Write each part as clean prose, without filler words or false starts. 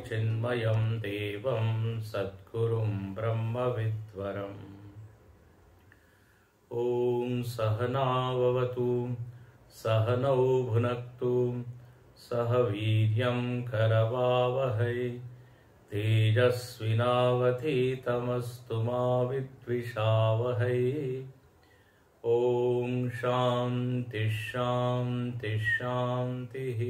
चिन्मयं देवं सद्गुरुं ब्रह्मविद्वरम्। ॐ सहनाववतु सहनौ भुनक्तु सह वीर्यं करवावहै तेजस्विनावधीतमस्तु मा विद्विषावहै। ॐ शान्ति शान्ति शान्तिः।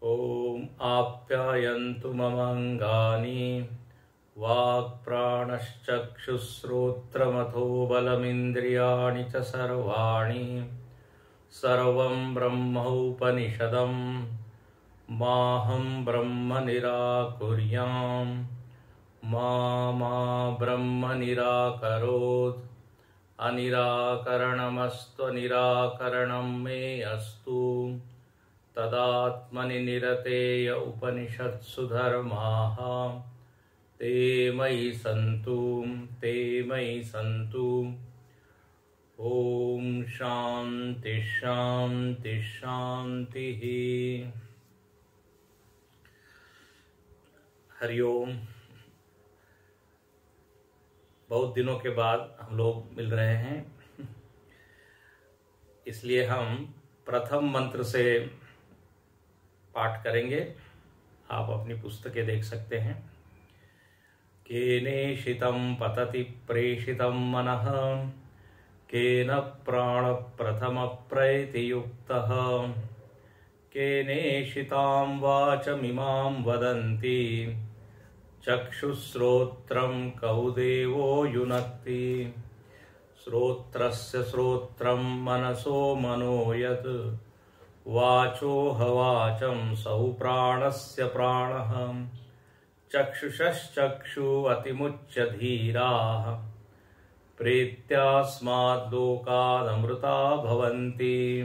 ॐ आप्यायन्तु ममाङ्गानि वाक्प्राणश्चक्षुश्रोत्रमथो बलमिन्द्रियाणि च सर्वाणि। सर्वं ब्रह्मोपनिषदं माहं ब्रह्म निराकुर्यां मा ब्रह्म निराकरोत्। अनिराकरणमस्त्वनिराकरणं मे अस्तु। तदात्मनि निरतेय उपनिषत्सु धर्माः ते मयि सन्तु ते मयि सन्तु। ॐ शान्ति शान्ति शान्तिः। हरिओम। बहुत दिनों के बाद हम लोग मिल रहे हैं, इसलिए हम प्रथम मंत्र से पाठ करेंगे। आप अपनी पुस्तकें देख सकते हैं। केनेषितं पतति प्रेषितं मनः केन प्राण प्रथम प्रैतियुक्तः। केनेषितां वाचमिमां वदन्ति चक्षुश्रोत्रं कौ देवो युनक्ति। श्रोत्रस्य श्रोत्रं मनसो मनो यत् वाचोह वाचं सौ प्राणस्य प्राणः। चक्षुषश्चक्षु अतिमुच्य धीराः प्रीत्यास्माद्लोकादमृता भवन्ति।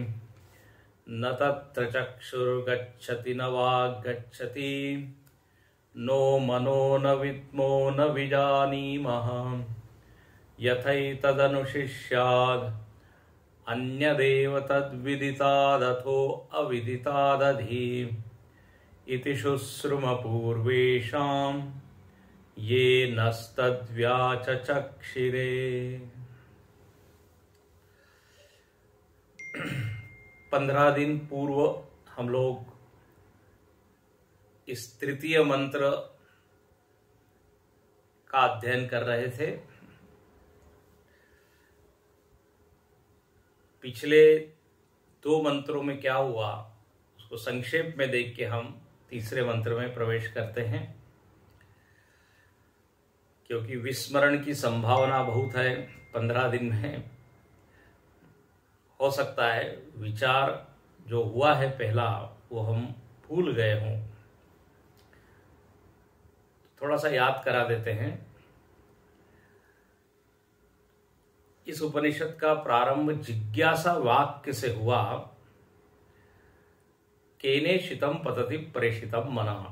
न तत्र चक्षुर्गच्छति न वाग्गच्छति नो मनो न विद्मो न विजानीमः। यथैतदनुशिष्याद् अन्यदेव तद्विदितादथो अविदितादधि। इति शुश्रुमपूर्वेषां ये नस्तद्व्याचचक्षिरे। 15 दिन पूर्व हम लोग इस तृतीय मंत्र का अध्ययन कर रहे थे। पिछले 2 मंत्रों में क्या हुआ उसको संक्षेप में देख के हम तीसरे मंत्र में प्रवेश करते हैं, क्योंकि विस्मरण की संभावना बहुत है। 15 दिन में हो सकता है विचार जो हुआ है पहला वो हम भूल गए हों। थोड़ा सा याद करा देते हैं। इस उपनिषद का प्रारंभ जिज्ञासा वाक्य से हुआ। केनेषितं पतति प्रेषितं मनः।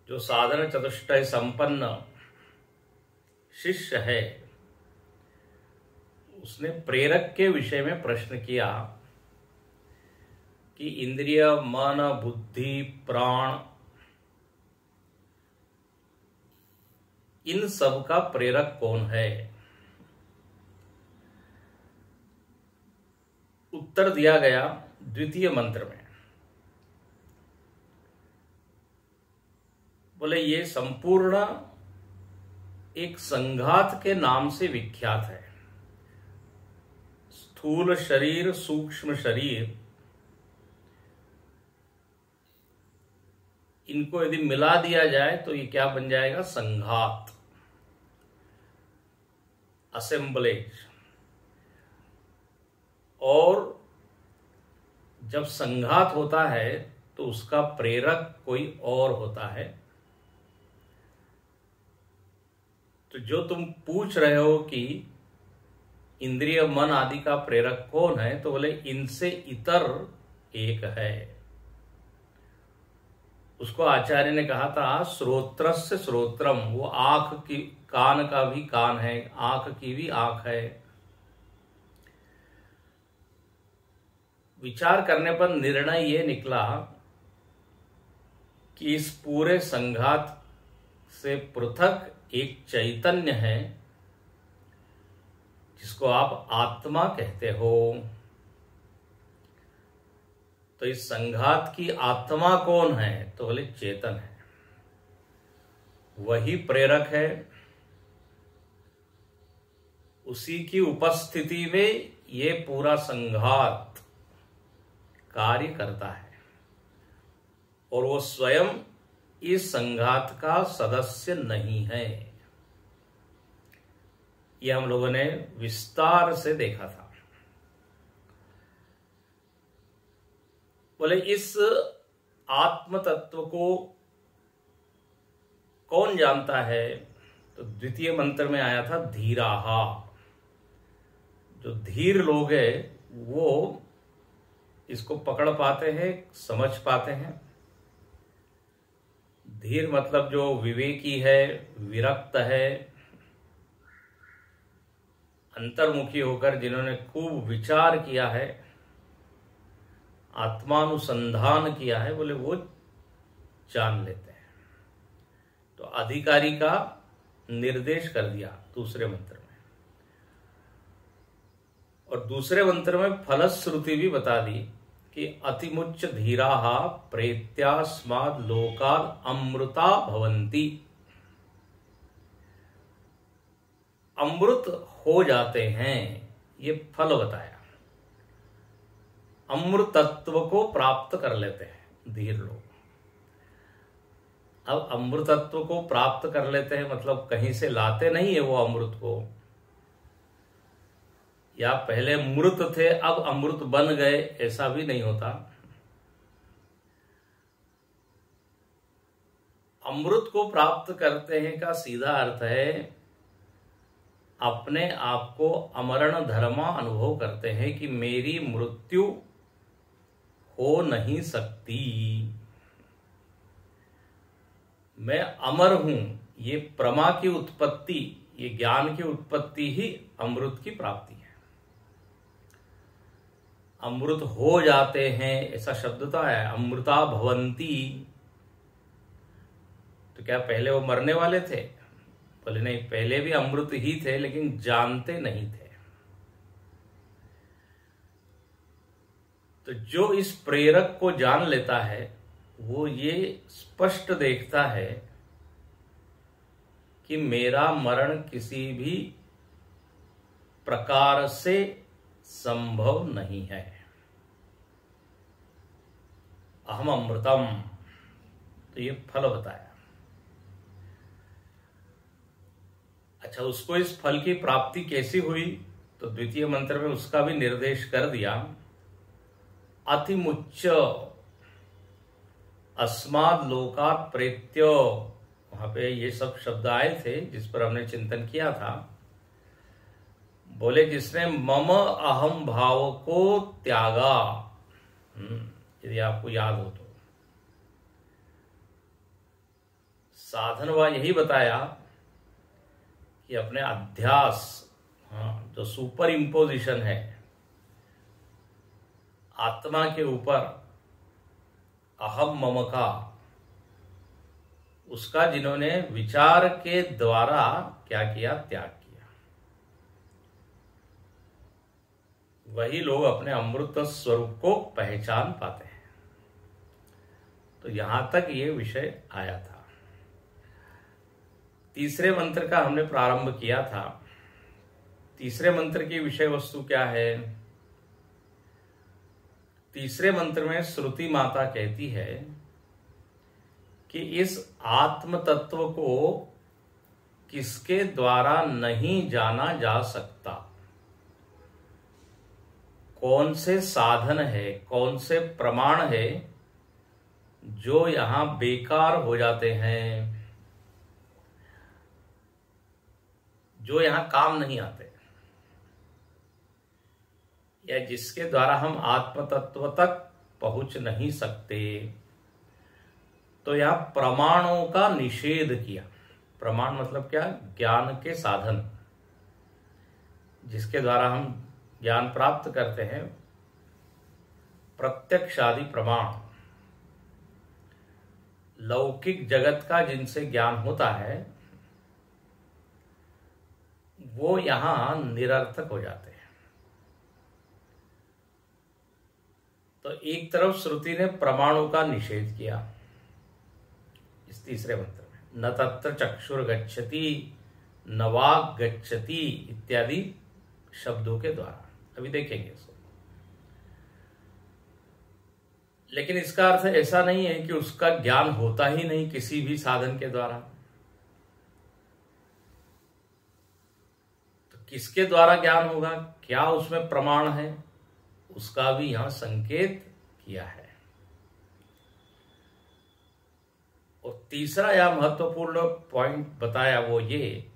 जो साधन चतुष्टय संपन्न शिष्य है उसने प्रेरक के विषय में प्रश्न किया कि इंद्रिय मन बुद्धि प्राण इन सब का प्रेरक कौन है। उत्तर दिया गया द्वितीय मंत्र में। बोले ये संपूर्ण एक संघात के नाम से विख्यात है। स्थूल शरीर सूक्ष्म शरीर इनको यदि मिला दिया जाए तो ये क्या बन जाएगा? संघात, असेंबलेज। और जब संघात होता है तो उसका प्रेरक कोई और होता है। तो जो तुम पूछ रहे हो कि इंद्रिय मन आदि का प्रेरक कौन है, तो बोले इनसे इतर एक है। उसको आचार्य ने कहा था श्रोत्रस्य श्रोत्रम। वो आंख की, कान का भी कान है, आंख की भी आंख है। विचार करने पर निर्णय ये निकला कि इस पूरे संघात से पृथक एक चैतन्य है जिसको आप आत्मा कहते हो। तो इस संघात की आत्मा कौन है? तो बोले चेतन है, वही प्रेरक है। उसी की उपस्थिति में ये पूरा संघात कार्य करता है और वो स्वयं इस संघात का सदस्य नहीं है। ये हम लोगों ने विस्तार से देखा था। बोले इस आत्म तत्व को कौन जानता है? तो द्वितीय मंत्र में आया था धीराहा। जो धीर लोग हैं वो इसको पकड़ पाते हैं, समझ पाते हैं। धीर मतलब जो विवेकी है, विरक्त है, अंतर्मुखी होकर जिन्होंने खूब विचार किया है, आत्मानुसंधान किया है, बोले वो जान लेते हैं। तो अधिकारी का निर्देश कर दिया दूसरे मंत्र में। और दूसरे मंत्र में फलश्रुति भी बता दी कि अतिमुच्च धीराहा प्रेत्यास्माद लोकाल अमृता भवन्ति। अमृत हो जाते हैं, ये फल बताया। अमृतत्व को प्राप्त कर लेते हैं धीर लोग। अब अमृतत्व को प्राप्त कर लेते हैं मतलब कहीं से लाते नहीं है वो अमृत को, या पहले मृत थे अब अमृत बन गए, ऐसा भी नहीं होता। अमृत को प्राप्त करते हैं का सीधा अर्थ है अपने आप को अमरण धर्मा अनुभव करते हैं कि मेरी मृत्यु हो नहीं सकती, मैं अमर हूं। ये प्रमा की उत्पत्ति, ये ज्ञान की उत्पत्ति ही अमृत की प्राप्ति है। अमृत हो जाते हैं ऐसा शब्द तो है, अमृता भवंती। तो क्या पहले वो मरने वाले थे? बोले नहीं, पहले भी अमृत ही थे लेकिन जानते नहीं थे। तो जो इस प्रेरक को जान लेता है वो ये स्पष्ट देखता है कि मेरा मरण किसी भी प्रकार से संभव नहीं है। अहम अमृतम, तो ये फल बताया। अच्छा, उसको इस फल की प्राप्ति कैसी हुई? तो द्वितीय मंत्र में उसका भी निर्देश कर दिया। अतिमुच्च अस्माद लोकात् प्रेत्य, वहां पे ये सब शब्द आए थे जिस पर हमने चिंतन किया था। बोले जिसने मम अहम भाव को त्यागा, यदि आपको याद हो तो साधन वह यही बताया कि अपने अध्यास, जो सुपर इंपोजिशन है आत्मा के ऊपर अहम मम का, उसका जिन्होंने विचार के द्वारा क्या किया? त्याग किया। वही लोग अपने अमृत स्वरूप को पहचान पाते हैं। तो यहां तक ये विषय आया था। तीसरे मंत्र का हमने प्रारंभ किया था। तीसरे मंत्र की विषय वस्तु क्या है? तीसरे मंत्र में श्रुति माता कहती है कि इस आत्म तत्व को किसके द्वारा नहीं जाना जा सकता। कौन से साधन है, कौन से प्रमाण है जो यहां बेकार हो जाते हैं, जो यहां काम नहीं आते, या जिसके द्वारा हम आत्म तत्व तक पहुंच नहीं सकते। तो यहां प्रमाणों का निषेध किया। प्रमाण मतलब क्या? ज्ञान के साधन, जिसके द्वारा हम ज्ञान प्राप्त करते हैं, प्रत्यक्ष आदि प्रमाण। लौकिक जगत का जिनसे ज्ञान होता है वो यहां निरर्थक हो जाते हैं। तो एक तरफ श्रुति ने प्रमाणों का निषेध किया इस तीसरे मंत्र में, न तत्र चक्षुर गच्छति न वाक् गच्छति इत्यादि शब्दों के द्वारा। अभी देखेंगे इसको। लेकिन इसका अर्थ ऐसा नहीं है कि उसका ज्ञान होता ही नहीं किसी भी साधन के द्वारा। तो किसके द्वारा ज्ञान होगा, क्या उसमें प्रमाण है, उसका भी यहां संकेत किया है। और तीसरा यह महत्वपूर्ण पॉइंट बताया वो ये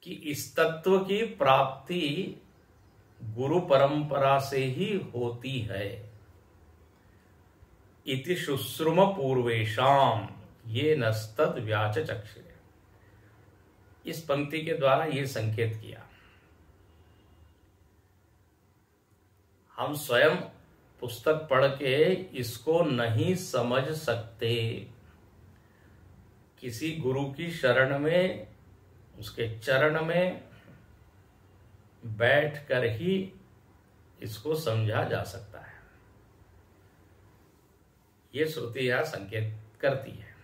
कि इस तत्व की प्राप्ति गुरु परंपरा से ही होती है। इति शुश्रुम पूर्वेशाम ये नस्तद व्याच चक्षुरे। इस पंक्ति के द्वारा ये संकेत किया। हम स्वयं पुस्तक पढ़ के इसको नहीं समझ सकते। किसी गुरु की शरण में, उसके चरण में बैठकर ही इसको समझा जा सकता है। ये श्रुति यह संकेत करती है।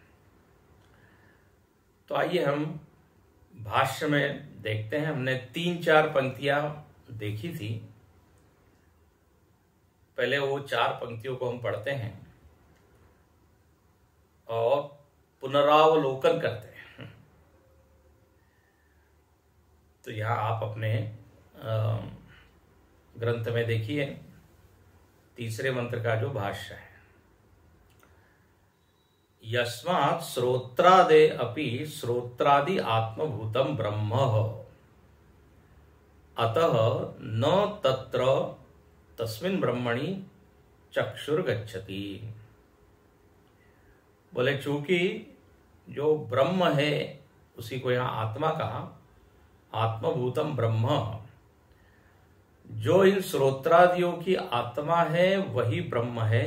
तो आइए हम भाष्य में देखते हैं। हमने 3-4 पंक्तियां देखी थी। पहले वो 4 पंक्तियों को हम पढ़ते हैं और पुनरावलोकन करते हैं। तो यहां आप अपने ग्रंथ में देखिए तीसरे मंत्र का जो भाष्य है, यस्मात् श्रोत्रादे अपि श्रोत्रादि आत्मभूतम ब्रह्म अतः न तत्र तस्मिन् ब्रह्मणि चक्षुर्गच्छति। बोले चूंकि जो ब्रह्म है उसी को यहां आत्मा कहा, आत्मभूतम ब्रह्म, जो इन श्रोत्रादियों की आत्मा है वही ब्रह्म है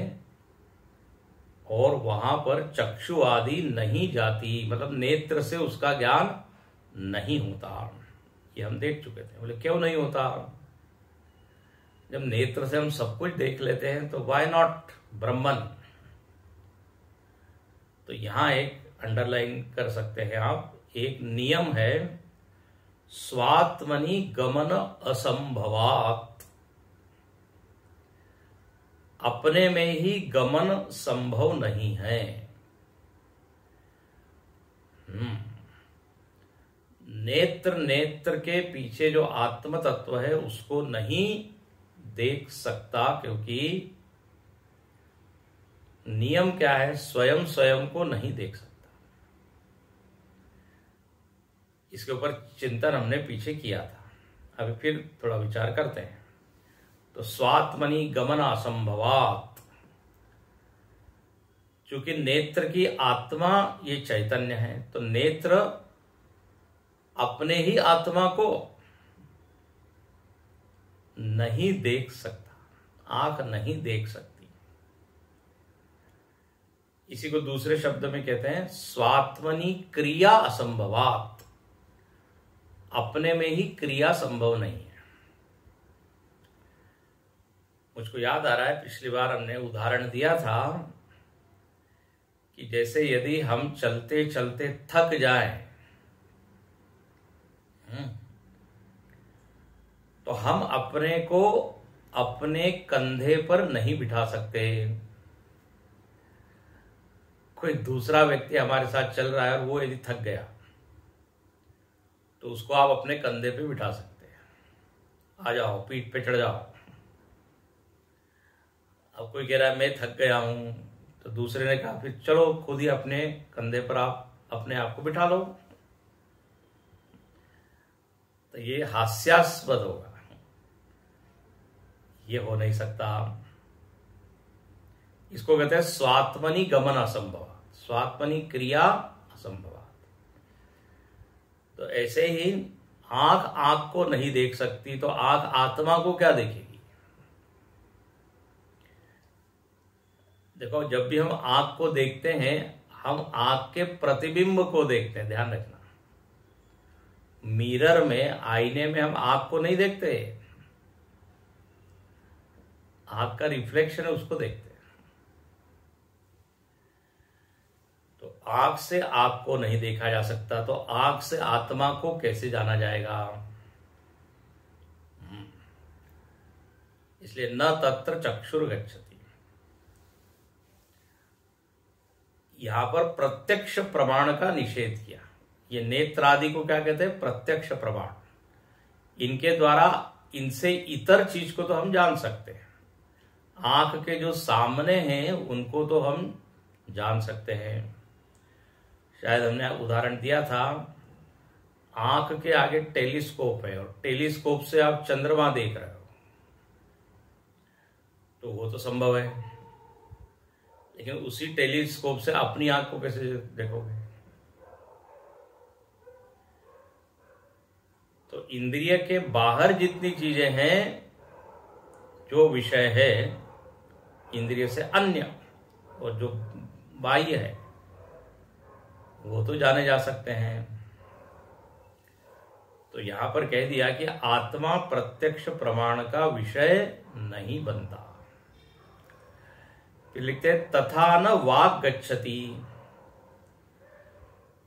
और वहां पर चक्षु आदि नहीं जाती, मतलब नेत्र से उसका ज्ञान नहीं होता। ये हम देख चुके थे। बोले क्यों नहीं होता, जब नेत्र से हम सब कुछ देख लेते हैं तो व्हाई नॉट ब्रह्मन। तो यहां एक अंडरलाइन कर सकते हैं आप, एक नियम है स्वात्मनि गमन असंभवात। अपने में ही गमन संभव नहीं है। नेत्र के पीछे जो आत्म तत्व है उसको नहीं देख सकता, क्योंकि नियम क्या है, स्वयं को नहीं देख सकता। इसके ऊपर चिंतन हमने पीछे किया था। अभी फिर थोड़ा विचार करते हैं। तो स्वात्मनि गमन असंभवात, चूंकि नेत्र की आत्मा ये चैतन्य है, तो नेत्र अपने ही आत्मा को नहीं देख सकता, आंख नहीं देख सकती। इसी को दूसरे शब्द में कहते हैं स्वात्मनि क्रिया असंभवात, अपने में ही क्रिया संभव नहीं है। मुझको याद आ रहा है पिछली बार हमने उदाहरण दिया था कि जैसे यदि हम चलते चलते थक जाएं तो हम अपने को अपने कंधे पर नहीं बिठा सकते। कोई दूसरा व्यक्ति हमारे साथ चल रहा है और वो यदि थक गया तो उसको आप अपने कंधे पे बिठा सकते हैं, आ जाओ पीठ पे चढ़ जाओ। अब कोई कह रहा है मैं थक गया हूं, तो दूसरे ने कहा फिर चलो खुद ही अपने कंधे पर आप अपने आप को बिठा लो। तो ये हास्यास्पद होगा, ये हो नहीं सकता। इसको कहते हैं स्वात्मनि गमन असंभव, स्वात्मनि क्रिया असंभव। तो ऐसे ही आंख को नहीं देख सकती, तो आंख आत्मा को क्या देखेगी। देखो, जब भी हम आंख को देखते हैं, हम आंख के प्रतिबिंब को देखते हैं, ध्यान रखना। मिरर में, आईने में हम आंख को नहीं देखते, आंख का रिफ्लेक्शन है उसको देखते हैं। तो आंख से आंख को नहीं देखा जा सकता, तो आंख से आत्मा को कैसे जाना जाएगा? इसलिए न तत्र चक्षुर्गच्छति। यहां पर प्रत्यक्ष प्रमाण का निषेध किया। ये नेत्र आदि को क्या कहते हैं? प्रत्यक्ष प्रमाण। इनके द्वारा, इनसे इतर चीज को तो हम जान सकते हैं। आंख के जो सामने हैं उनको तो हम जान सकते हैं। शायद हमने उदाहरण दिया था, आंख के आगे टेलीस्कोप है और टेलीस्कोप से आप चंद्रमा देख रहे हो, तो वो तो संभव है, लेकिन उसी टेलीस्कोप से अपनी आंख को कैसे देखोगे? तो इंद्रिय के बाहर जितनी चीजें हैं, जो विषय है इंद्रिय से अन्य और जो बाह्य है, वो तो जाने जा सकते हैं। तो यहां पर कह दिया कि आत्मा प्रत्यक्ष प्रमाण का विषय नहीं बनता। फिर लिखते हैं तथा न वाक् गच्छति।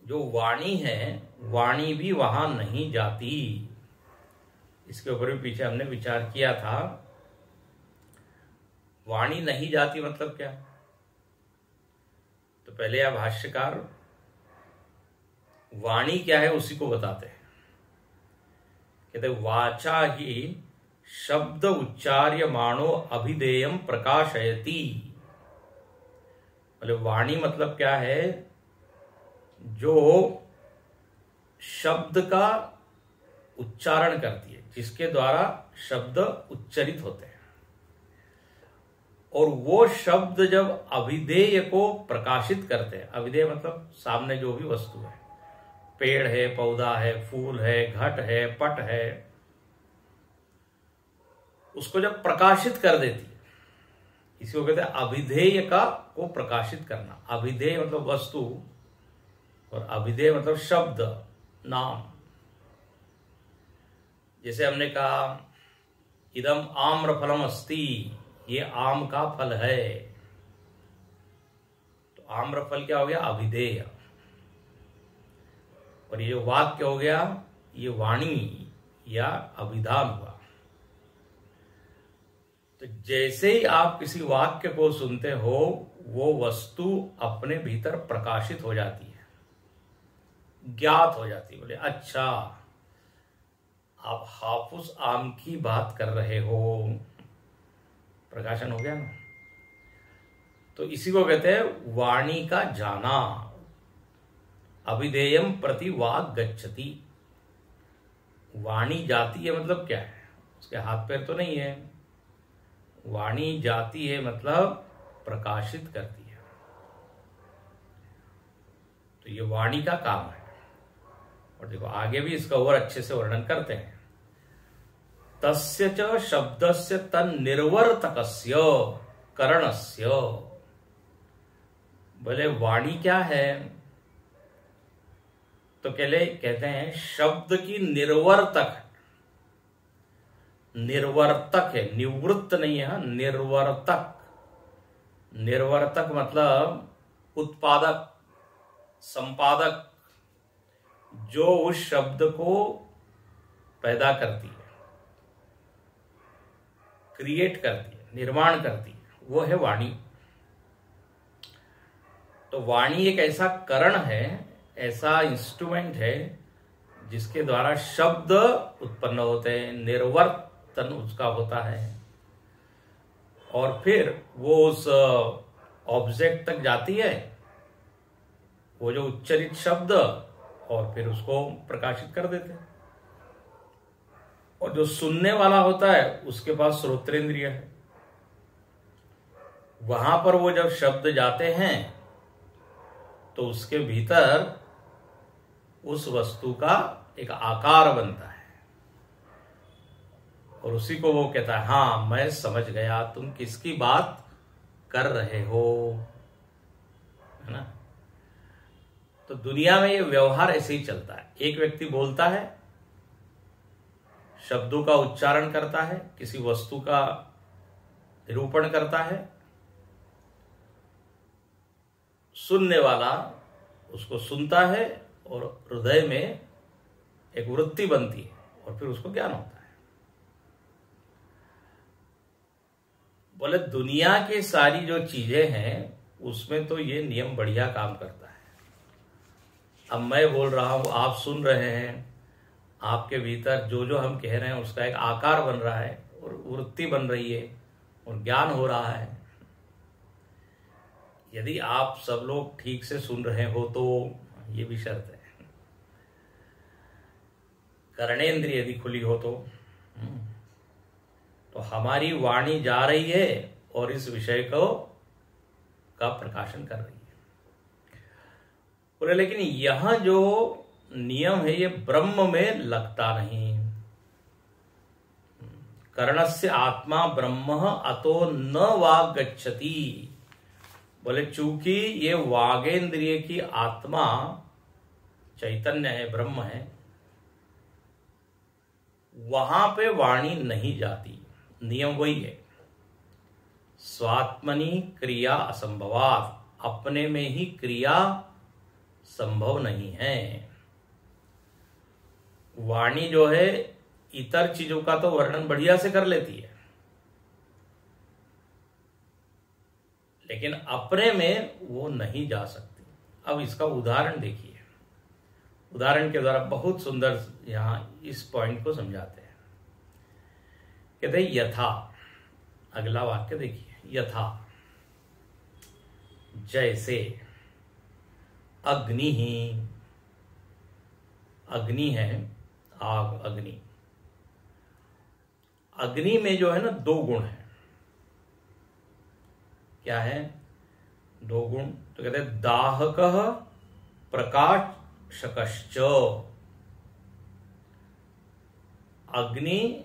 जो वाणी है, वाणी भी वहां नहीं जाती। इसके ऊपर भी पीछे हमने विचार किया था। वाणी नहीं जाती मतलब क्या? तो पहले आप भाष्यकार वाणी क्या है उसी को बताते हैं। कहते वाचा ही शब्द उच्चार्यमाणो अभिधेयम प्रकाशयति। मतलब वाणी मतलब क्या है? जो शब्द का उच्चारण करती है, जिसके द्वारा शब्द उच्चरित होते हैं, और वो शब्द जब अभिधेय को प्रकाशित करते हैं। अभिधेय मतलब सामने जो भी वस्तु है, पेड़ है, पौधा है, फूल है, घट है, पट है, उसको जब प्रकाशित कर देती है, इसी को कहते हैं अभिधेय का को प्रकाशित करना। अभिधेय मतलब वस्तु और अभिधेय मतलब शब्द, नाम। जैसे हमने कहा इदम आम्रफलम अस्ति, ये आम का फल है, तो आम्रफल क्या हो गया? अभिधेय। और ये वाक्य हो गया, ये वाणी या अभिधान हुआ। तो जैसे ही आप किसी वाक्य को सुनते हो, वो वस्तु अपने भीतर प्रकाशित हो जाती है, ज्ञात हो जाती है। बोले अच्छा, आप हाफुस आम की बात कर रहे हो, प्रकाशन हो गया ना। तो इसी को कहते हैं वाणी का जाना। अभिधेयम प्रति वाक् गच्छति। वाणी जाती है मतलब क्या है? उसके हाथ पैर तो नहीं है। वाणी जाती है मतलब प्रकाशित करती है। तो ये वाणी का काम है। और देखो आगे भी इसका और अच्छे से वर्णन करते हैं। तस्य च शब्दस्य तन्निर्वर्तकस्य करणस्य। बोले वाणी क्या है? तो कहते हैं शब्द की निर्वर्तक। निर्वर्तक है, निवृत्त नहीं है, निर्वर्तक। निर्वर्तक मतलब उत्पादक, संपादक, जो उस शब्द को पैदा करती है, क्रिएट करती है, निर्माण करती है, वो है वाणी। तो वाणी एक ऐसा करण है, ऐसा इंस्ट्रूमेंट है जिसके द्वारा शब्द उत्पन्न होते हैं, निर्वर्तन उसका होता है, और फिर वो उस ऑब्जेक्ट तक जाती है, वो जो उच्चरित शब्द, और फिर उसको प्रकाशित कर देते हैं। और जो सुनने वाला होता है उसके पास श्रोत्रेंद्रिय है, वहां पर वो जब शब्द जाते हैं तो उसके भीतर उस वस्तु का एक आकार बनता है, और उसी को वो कहता है हाँ मैं समझ गया तुम किसकी बात कर रहे हो, है ना। तो दुनिया में ये व्यवहार ऐसे ही चलता है। एक व्यक्ति बोलता है, शब्दों का उच्चारण करता है, किसी वस्तु का निरूपण करता है, सुनने वाला उसको सुनता है और हृदय में एक वृत्ति बनती है और फिर उसको ज्ञान होता है। बोले दुनिया की सारी जो चीजें हैं उसमें तो ये नियम बढ़िया काम करता है। अब मैं बोल रहा हूं, आप सुन रहे हैं, आपके भीतर जो जो हम कह रहे हैं उसका एक आकार बन रहा है और वृत्ति बन रही है और ज्ञान हो रहा है। यदि आप सब लोग ठीक से सुन रहे हो तो ये भी शर्त है, कर्णेंद्रिय यदि खुली हो तो हमारी वाणी जा रही है और इस विषय को का प्रकाशन कर रही है। बोले लेकिन यह जो नियम है ये ब्रह्म में लगता नहीं। कर्णस्य आत्मा ब्रह्म अतो न वाग गच्छति। बोले चूंकि ये वागेंद्रिय की आत्मा चैतन्य है, ब्रह्म है, वहां पे वाणी नहीं जाती। नियम वही है, स्वात्मनि क्रिया असंभवात्, अपने में ही क्रिया संभव नहीं है। वाणी जो है इतर चीजों का तो वर्णन बढ़िया से कर लेती है, लेकिन अपने में वो नहीं जा सकती। अब इसका उदाहरण देखिए, उदाहरण के द्वारा बहुत सुंदर यहां इस पॉइंट को समझाते हैं। कहते हैं यथा, अगला वाक्य देखिए, यथा जैसे अग्नि ही, अग्नि है आग, अग्नि, अग्नि में जो है ना दो गुण है। क्या है? दो गुण। तो कहते हैं दाहकः प्रकाशकश्च। अग्नि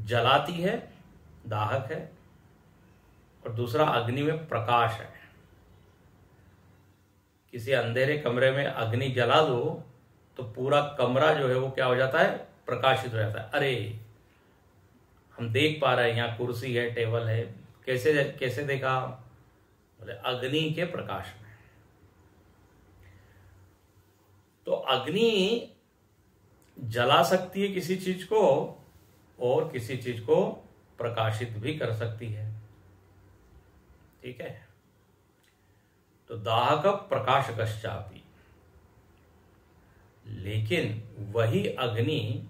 जलाती है, दाहक है, और दूसरा अग्नि में प्रकाश है। किसी अंधेरे कमरे में अग्नि जला दो तो पूरा कमरा जो है वो क्या हो जाता है? प्रकाशित हो जाता है। अरे हम देख पा रहे हैं, यहाँ कुर्सी है, टेबल है। कैसे कैसे देखा? बोले अग्नि के प्रकाश में। तो अग्नि जला सकती है किसी चीज को और किसी चीज को प्रकाशित भी कर सकती है। ठीक है। तो दाहक प्रकाशकश्चापि, लेकिन वही अग्नि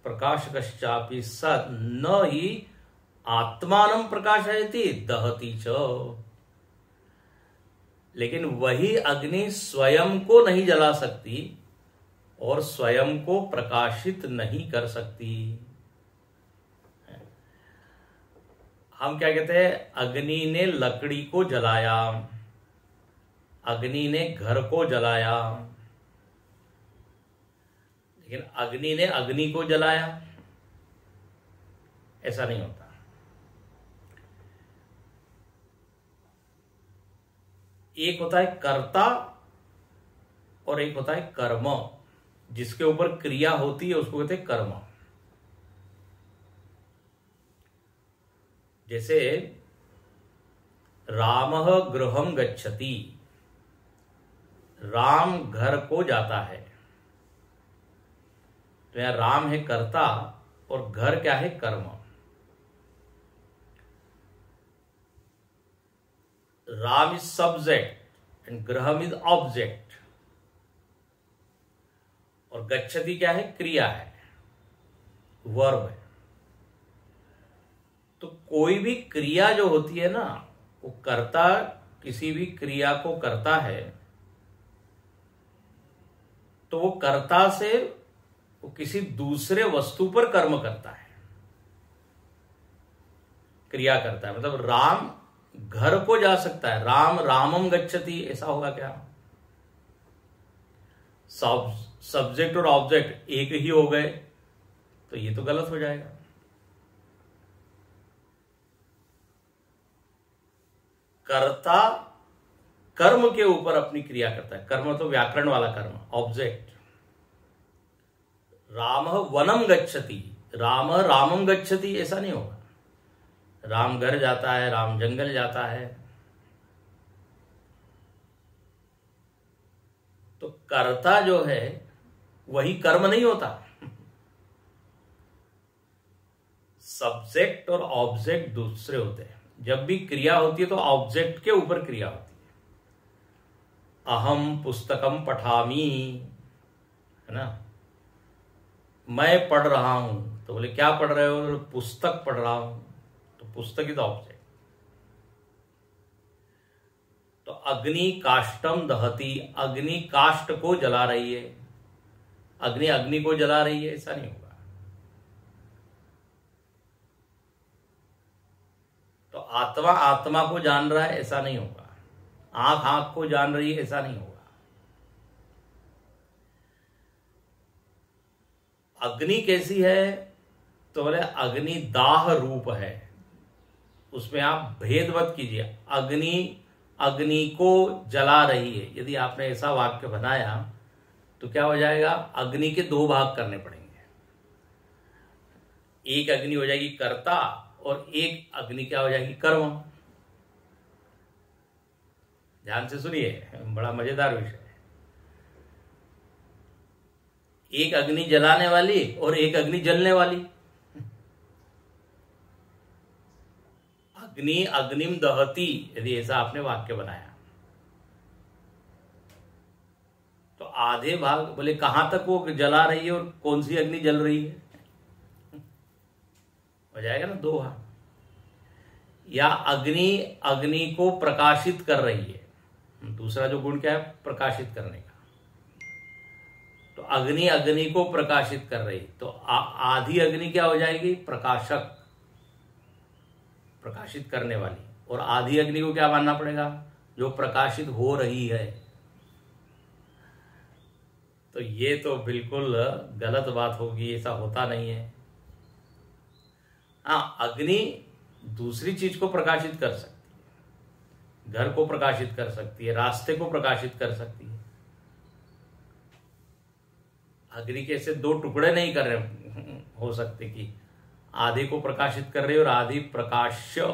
प्रकाशकश्चापि स न ही आत्मानं प्रकाशयति दहति च। लेकिन वही अग्नि स्वयं को नहीं जला सकती और स्वयं को प्रकाशित नहीं कर सकती। हम क्या कहते हैं? अग्नि ने लकड़ी को जलाया, अग्नि ने घर को जलाया, लेकिन अग्नि ने अग्नि को जलाया, ऐसा नहीं होता। एक होता है कर्ता और एक होता है कर्म। जिसके ऊपर क्रिया होती है उसको कहते हैं कर्म। जैसे रामः गृहं गच्छति, राम घर को जाता है। तो यहां राम है कर्ता और घर क्या है? कर्म। राम इज सब्जेक्ट एंड गृहम इज ऑब्जेक्ट, और गच्छति क्या है? क्रिया है, वर्ब है। तो कोई भी क्रिया जो होती है ना, वो कर्ता किसी भी क्रिया को करता है तो वो कर्ता से वो किसी दूसरे वस्तु पर कर्म करता है, क्रिया करता है। मतलब राम घर को जा सकता है, राम रामम गच्छति, ऐसा होगा क्या? सब्जेक्ट और ऑब्जेक्ट एक ही हो गए तो ये तो गलत हो जाएगा। कर्ता कर्म के ऊपर अपनी क्रिया करता है। कर्म तो व्याकरण वाला कर्म, ऑब्जेक्ट। राम वनम गच्छति, राम रामम गच्छति, ऐसा नहीं होगा। राम घर जाता है, राम जंगल जाता है। तो कर्ता जो है वही कर्म नहीं होता। सब्जेक्ट और ऑब्जेक्ट दूसरे होते हैं। जब भी क्रिया होती है तो ऑब्जेक्ट के ऊपर क्रिया होती है। अहम पुस्तकम पठामी, है ना, मैं पढ़ रहा हूं। तो बोले क्या पढ़ रहे हो? पुस्तक पढ़ रहा हूं। तो पुस्तक ही तो ऑब्जेक्ट। तो अग्नि काष्टम दहती, अग्नि काष्ट को जला रही है। अग्नि अग्नि को जला रही है, ऐसा नहीं होगा। तो आत्मा आत्मा को जान रहा है, ऐसा नहीं होगा। आंख आंख को जान रही है, ऐसा नहीं होगा। अग्नि कैसी है? तो बोले अग्नि दाह रूप है। उसमें आप भेद मत कीजिए। अग्नि अग्नि को जला रही है। यदि आपने ऐसा वाक्य बनाया तो क्या हो जाएगा? अग्नि के दो भाग करने पड़ेंगे। एक अग्नि हो जाएगी कर्ता और एक अग्नि क्या हो जाएगी? कर्म। ध्यान से सुनिए, बड़ा मजेदार विषय है। एक अग्नि जलाने वाली और एक अग्नि जलने वाली। अग्नि अग्निम दहती, यदि ऐसा आपने वाक्य बनाया तो आधे भाग, बोले कहां तक वो जला रही है और कौन सी अग्नि जल रही है? हो जाएगा ना दो भाग। या अग्नि अग्नि को प्रकाशित कर रही है। दूसरा जो गुण क्या है? प्रकाशित करने का। तो अग्नि अग्नि को प्रकाशित कर रही, तो आधी अग्नि क्या हो जाएगी? प्रकाशक, प्रकाशित करने वाली। और आधी अग्नि को क्या मानना पड़ेगा? जो प्रकाशित हो रही है। तो ये तो बिल्कुल गलत बात होगी, ऐसा होता नहीं है। हाँ, अग्नि दूसरी चीज को प्रकाशित कर सकती है, घर को प्रकाशित कर सकती है, रास्ते को प्रकाशित कर सकती है। अग्नि के ऐसे दो टुकड़े नहीं कर रहे हो सकते कि आधे को प्रकाशित कर रहे और आधी प्रकाश्य,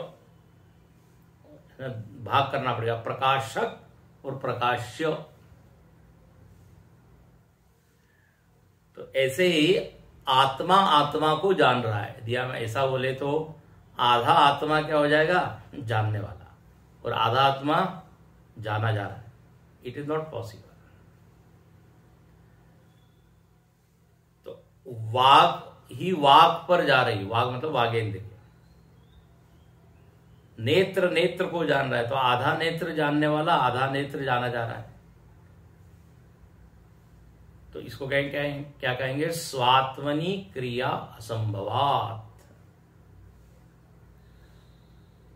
भाग करना पड़ेगा, प्रकाशक और प्रकाश्य। तो ऐसे ही आत्मा आत्मा को जान रहा है। यदि हम ऐसा बोले तो आधा आत्मा क्या हो जाएगा? जानने वाला, और आधा आत्मा जाना जा रहा है। It is not possible. तो वाग ही वाग पर जा रही, वाग मतलब वागेंद्र। नेत्र नेत्र को जान रहा है, तो आधा नेत्र जानने वाला, आधा नेत्र जाना जा रहा है। तो इसको क्या कहेंगे? स्वात्मनि क्रिया असंभवात।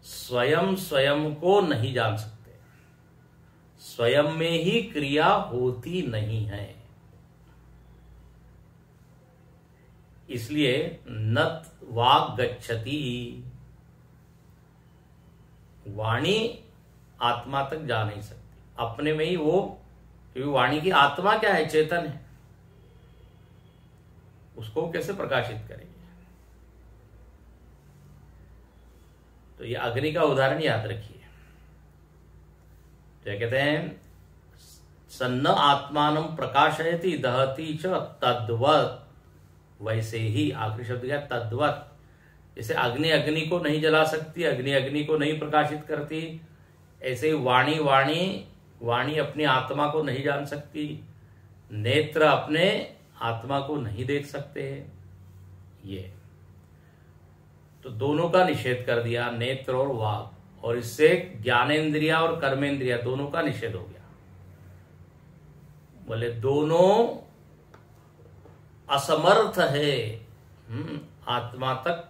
स्वयं स्वयं को नहीं जान सकते, स्वयं में ही क्रिया होती नहीं है। इसलिए नत वाग गच्छति, वाणी आत्मा तक जा नहीं सकती अपने में ही वो, क्योंकि वाणी की आत्मा क्या है? चेतन है। उसको कैसे प्रकाशित करेंगे? तो ये अग्नि का उदाहरण याद रखिए। तो कहते हैं सन्न आत्मानं प्रकाशयति दहति च तद्वत्। वैसे ही आखिरी शब्द क्या? तद्वत्। जैसे अग्नि अग्नि को नहीं जला सकती, अग्नि अग्नि को नहीं प्रकाशित करती, ऐसे ही वाणी अपनी आत्मा को नहीं जान सकती, नेत्र अपने आत्मा को नहीं देख सकते। ये तो दोनों का निषेध कर दिया, नेत्र और वाग, और इससे ज्ञानेन्द्रिया और कर्मेंद्रिया दोनों का निषेध हो गया। बोले दोनों असमर्थ है आत्मा तक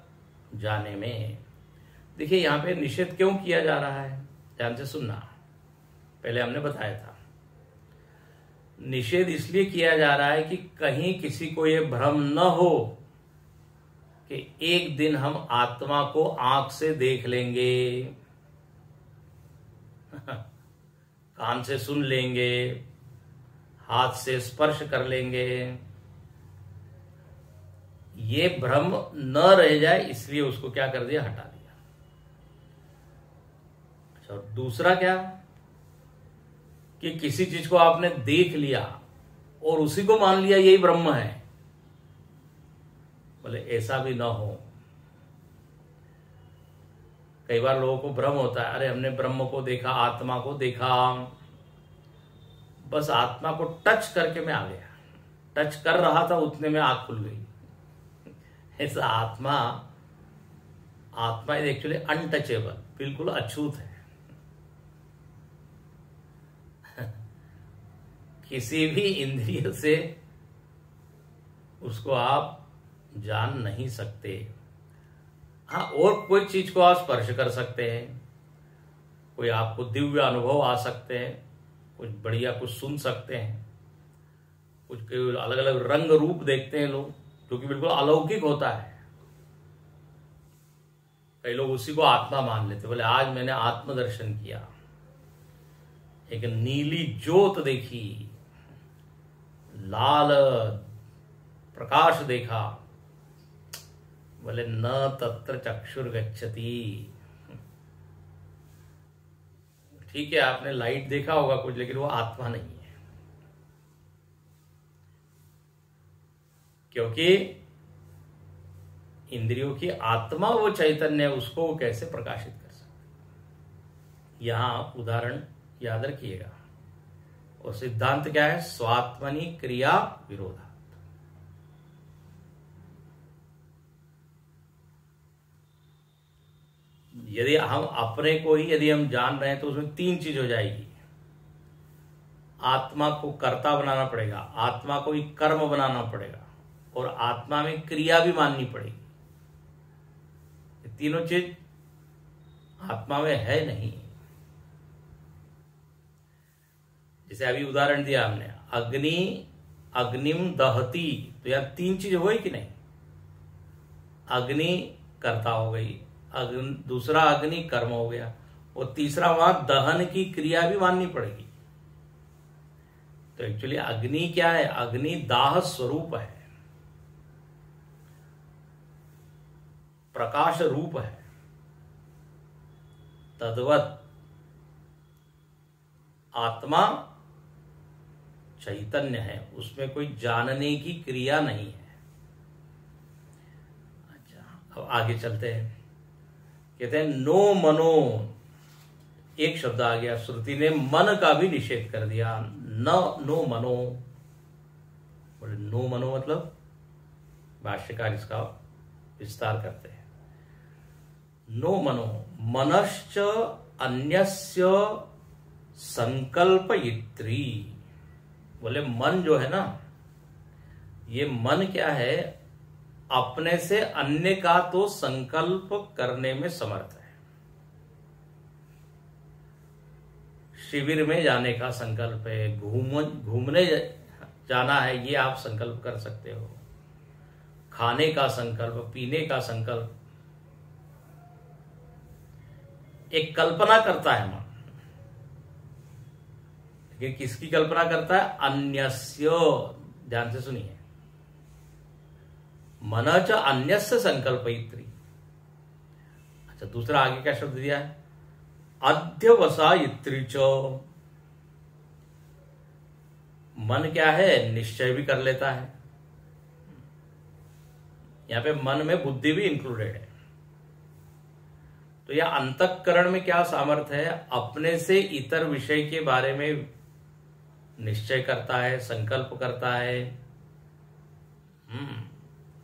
जाने में। देखिए यहां पे निषेध क्यों किया जा रहा है, ध्यान से सुनना। पहले हमने बताया था निषेध इसलिए किया जा रहा है कि कहीं किसी को यह भ्रम न हो कि एक दिन हम आत्मा को आंख से देख लेंगे। कान से सुन लेंगे, हाथ से स्पर्श कर लेंगे, ये भ्रम न रह जाए इसलिए उसको क्या कर दिया, हटा दिया। अच्छा, दूसरा क्या कि किसी चीज को आपने देख लिया और उसी को मान लिया यही ब्रह्म है, बोले ऐसा भी ना हो। कई बार लोगों को भ्रम होता है, अरे हमने ब्रह्म को देखा, आत्मा को देखा, बस आत्मा को टच करके मैं आ गया, टच कर रहा था उतने में आंख खुल गई। ऐसा आत्मा इज एक्चुअली अनटचेबल, बिल्कुल अछूत है। किसी भी इंद्रिय से उसको आप जान नहीं सकते। हाँ, और कोई चीज को आप स्पर्श कर सकते हैं, कोई आपको दिव्य अनुभव आ सकते हैं, कुछ बढ़िया कुछ सुन सकते हैं, कुछ अलग अलग रंग रूप देखते हैं लोग, जो कि बिल्कुल अलौकिक होता है। कई लोग उसी को आत्मा मान लेते, बोले आज मैंने आत्मदर्शन किया, एक नीली ज्योत देखी, लाल प्रकाश देखा, बोले न तत्र चक्षुर गच्छति। ठीक है, आपने लाइट देखा होगा कुछ, लेकिन वो आत्मा नहीं है, क्योंकि इंद्रियों की आत्मा वो चैतन्य है, उसको वो कैसे प्रकाशित कर सकते। यहां उदाहरण याद रखिएगा। और सिद्धांत क्या है, स्वात्मनि क्रिया विरोधात्। यदि हम अपने को ही यदि हम जान रहे हैं तो उसमें तीन चीज हो जाएगी। आत्मा को कर्ता बनाना पड़ेगा, आत्मा को ही कर्म बनाना पड़ेगा, और आत्मा में क्रिया भी माननी पड़ेगी। ये तीनों चीज आत्मा में है नहीं। जैसे अभी उदाहरण दिया हमने, अग्नि अग्निम दहती, तो यार तीन चीज हो गई कि नहीं। अग्नि कर्ता हो गई, दूसरा अग्नि कर्म हो गया, और तीसरा वहां दहन की क्रिया भी माननी पड़ेगी। तो एक्चुअली अग्नि क्या है, अग्नि दाह स्वरूप है, प्रकाश रूप है। तद्वत आत्मा चैतन्य है, उसमें कोई जानने की क्रिया नहीं है। अच्छा, अब आगे चलते हैं। कहते हैं नो मनो, एक शब्द आ गया, श्रुति ने मन का भी निषेध कर दिया। नो मनो, बोले नो मनो मतलब, भाष्यकार इसका विस्तार करते हैं। नो मनो मनश्च अन्यस्य संकल्पयित्री। बोले मन जो है ना, ये मन क्या है, अपने से अन्य का तो संकल्प करने में समर्थ है। शिविर में जाने का संकल्प है, घूमने जाना है, ये आप संकल्प कर सकते हो। खाने का संकल्प, पीने का संकल्प, एक कल्पना करता है मन। लेकिन किसकी कल्पना करता है, अन्यस्य। ध्यान से सुनिए, मन च अन्यस्य संकल्पयित्री। अच्छा, दूसरा आगे क्या शब्द दिया है, अध्यवसायित्री च। मन क्या है, निश्चय भी कर लेता है। यहां पे मन में बुद्धि भी इंक्लूडेड है। तो यह अंतःकरण में क्या सामर्थ्य है, अपने से इतर विषय के बारे में निश्चय करता है, संकल्प करता है,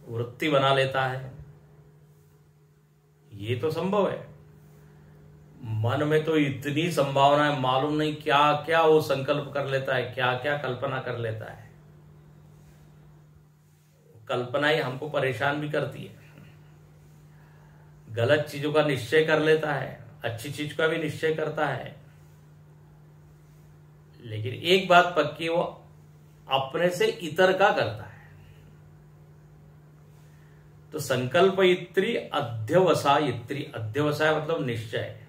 वृत्ति बना लेता है। ये तो संभव है। मन में तो इतनी संभावना है, मालूम नहीं क्या क्या वो संकल्प कर लेता है, क्या क्या कल्पना कर लेता है। कल्पना ही हमको परेशान भी करती है। गलत चीजों का निश्चय कर लेता है, अच्छी चीज का भी निश्चय करता है। लेकिन एक बात पक्की, वो अपने से इतर का करता है। तो संकल्पयित्री अध्यवसायित्री, अध्यवसाय मतलब निश्चय।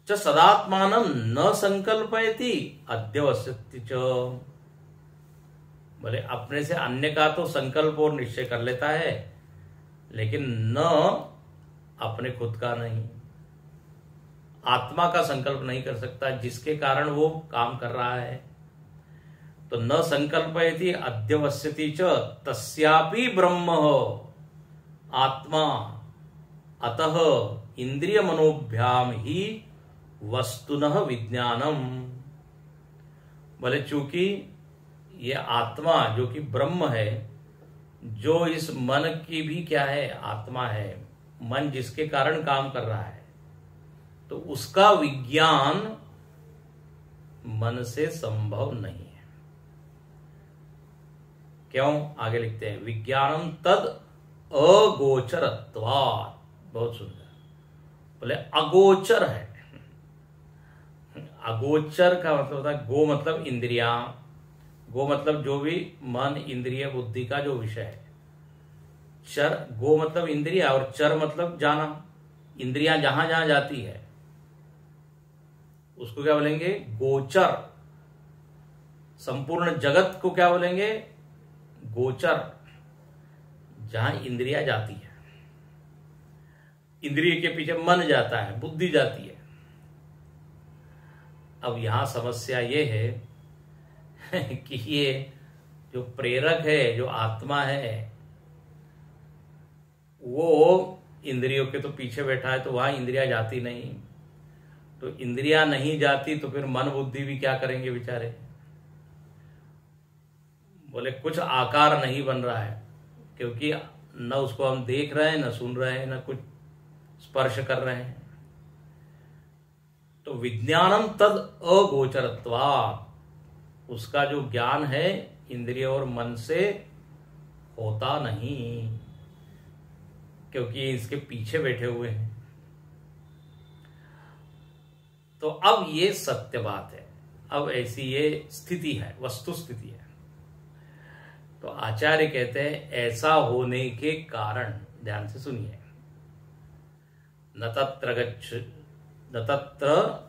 च सदात्मानं न संकल्पयति अध्यवस्यति च। बोले अपने से अन्य का तो संकल्प और निश्चय कर लेता है, लेकिन न अपने खुद का नहीं, आत्मा का संकल्प नहीं कर सकता जिसके कारण वो काम कर रहा है। तो न संकल्पयति अध्यवस्यति च तस्यापि ब्रह्म आत्मा अतः इंद्रिय मनोभ्याम ही वस्तुनः विज्ञानम। बोले चूंकि ये आत्मा जो कि ब्रह्म है, जो इस मन की भी क्या है, आत्मा है, मन जिसके कारण काम कर रहा है, तो उसका विज्ञान मन से संभव नहीं है। क्यों? आगे लिखते हैं विज्ञानम तद अगोचरत्वात्। बहुत सुंदर। बोले अगोचर है। अगोचर का मतलब होता है, गो मतलब इंद्रियां, गो मतलब जो भी मन इंद्रिय बुद्धि का जो विषय है, चर, गो मतलब इंद्रिया और चर मतलब जाना, इंद्रियां जहां जहां जाती है उसको क्या बोलेंगे? गोचर। संपूर्ण जगत को क्या बोलेंगे? गोचर। जहां इंद्रिया जाती है, इंद्रिय के पीछे मन जाता है, बुद्धि जाती है। अब यहां समस्या ये है कि ये जो प्रेरक है, जो आत्मा है, वो इंद्रियों के तो पीछे बैठा है, तो वहां इंद्रिया जाती नहीं। तो इंद्रिया नहीं जाती तो फिर मन बुद्धि भी क्या करेंगे बेचारे? बोले कुछ आकार नहीं बन रहा है, क्योंकि न उसको हम देख रहे हैं, न सुन रहे हैं, न कुछ स्पर्श कर रहे हैं। तो विज्ञानम तद अगोचरत्वात्, उसका जो ज्ञान है इंद्रिय और मन से होता नहीं, क्योंकि इसके पीछे बैठे हुए हैं। तो अब ये सत्य बात है, अब ऐसी ये स्थिति है, वस्तु स्थिति है। तो आचार्य कहते हैं ऐसा होने के कारण, ध्यान से सुनिए, न तत्र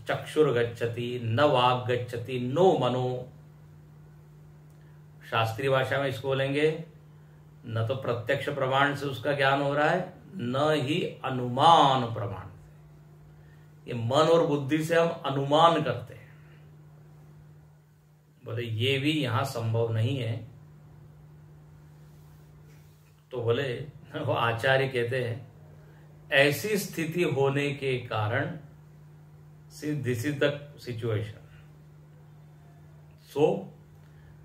चक्षुर्गच्छति न वाग गच्छति नो मनो। शास्त्रीय भाषा में इसको बोलेंगे न तो प्रत्यक्ष प्रमाण से उसका ज्ञान हो रहा है, न ही अनुमान प्रमाण से। ये मन और बुद्धि से हम अनुमान करते हैं। बोले ये भी यहां संभव नहीं है। तो बोले वो आचार्य कहते हैं ऐसी स्थिति होने के कारण, दिस इज द सिचुएशन, सो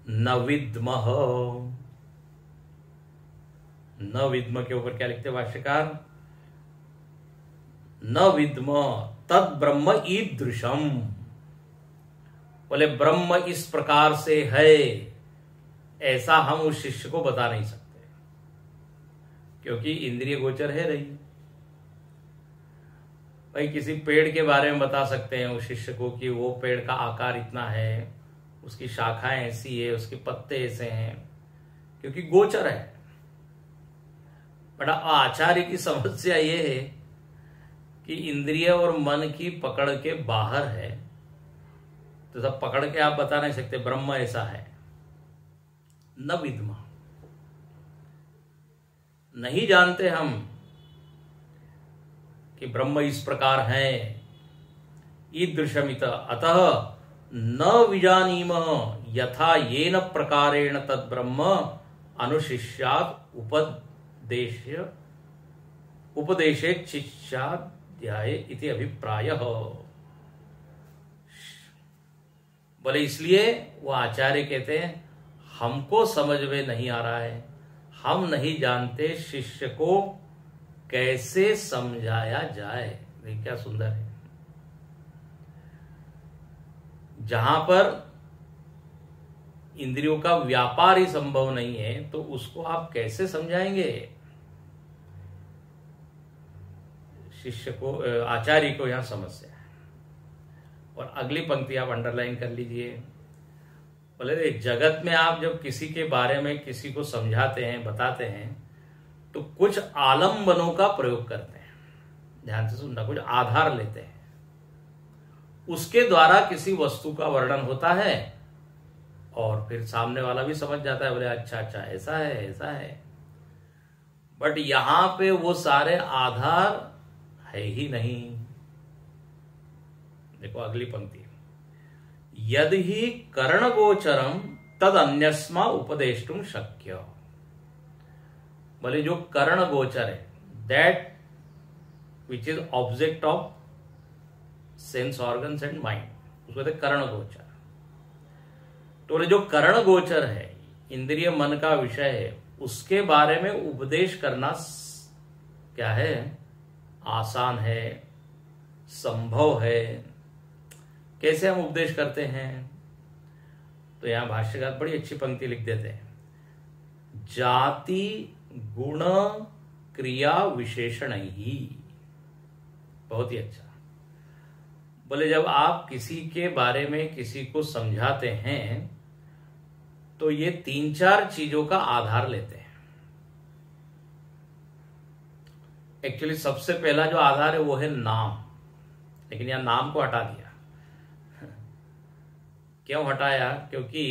न विद्मः। न विद्म के ऊपर क्या लिखते भाष्यकार? न विद्म तद ब्रह्म ईदृशम। बोले ब्रह्म इस प्रकार से है, ऐसा हम उस शिष्य को बता नहीं सकते, क्योंकि इंद्रिय गोचर है रही। भाई किसी पेड़ के बारे में बता सकते हैं उस शिष्य को कि वो पेड़ का आकार इतना है, उसकी शाखाएं ऐसी है, उसके पत्ते ऐसे हैं, क्योंकि गोचर है। बड़ा आचार्य की समस्या ये है कि इंद्रिय और मन की पकड़ के बाहर है, तो सब पकड़ के आप बता नहीं सकते ब्रह्म ऐसा है। न विद्मा, नहीं जानते हम कि ब्रह्म इस प्रकार है, ईदृशमित अतः न विजानीम यथा येन प्रकारेण तद ब्रह्म अनुशिष्यात् उपदेशे शिष्याध्याय इति अभिप्रायः। बोले इसलिए वो आचार्य कहते हैं हमको समझ में नहीं आ रहा है, हम नहीं जानते शिष्य को कैसे समझाया जाए। ये क्या सुंदर है। जहां पर इंद्रियों का व्यापार ही संभव नहीं है, तो उसको आप कैसे समझाएंगे? शिष्य को, आचार्य को यहां समस्या है। और अगली पंक्ति आप अंडरलाइन कर लीजिए। बोले जगत में आप जब किसी के बारे में किसी को समझाते हैं, बताते हैं, तो कुछ आलम्बनों का प्रयोग करते हैं। ध्यान से सुनना, कुछ आधार लेते हैं। उसके द्वारा किसी वस्तु का वर्णन होता है और फिर सामने वाला भी समझ जाता है, बोले अच्छा अच्छा ऐसा है ऐसा है। बट यहां पे वो सारे आधार है ही नहीं। देखो अगली पंक्ति, यदि ही कर्ण गोचरम तद अन्यस्मा उपदेष्टुम शक्य। बोले जो कर्ण गोचर है, that which is object of sense organs and mind, उसको कहते कर्ण गोचर। तो बोले जो कर्ण गोचर है, इंद्रिय मन का विषय है, उसके बारे में उपदेश करना क्या है, आसान है, संभव है। कैसे हम उपदेश करते हैं? तो यहां भाष्यकार बड़ी अच्छी पंक्ति लिख देते हैं, जाति गुण क्रिया विशेषण ही। बहुत ही अच्छा। बोले जब आप किसी के बारे में किसी को समझाते हैं तो ये 3-4 चीजों का आधार लेते हैं। एक्चुअली सबसे पहला जो आधार है वो है नाम, लेकिन यहां नाम को हटा दिया। क्यों हटाया? क्योंकि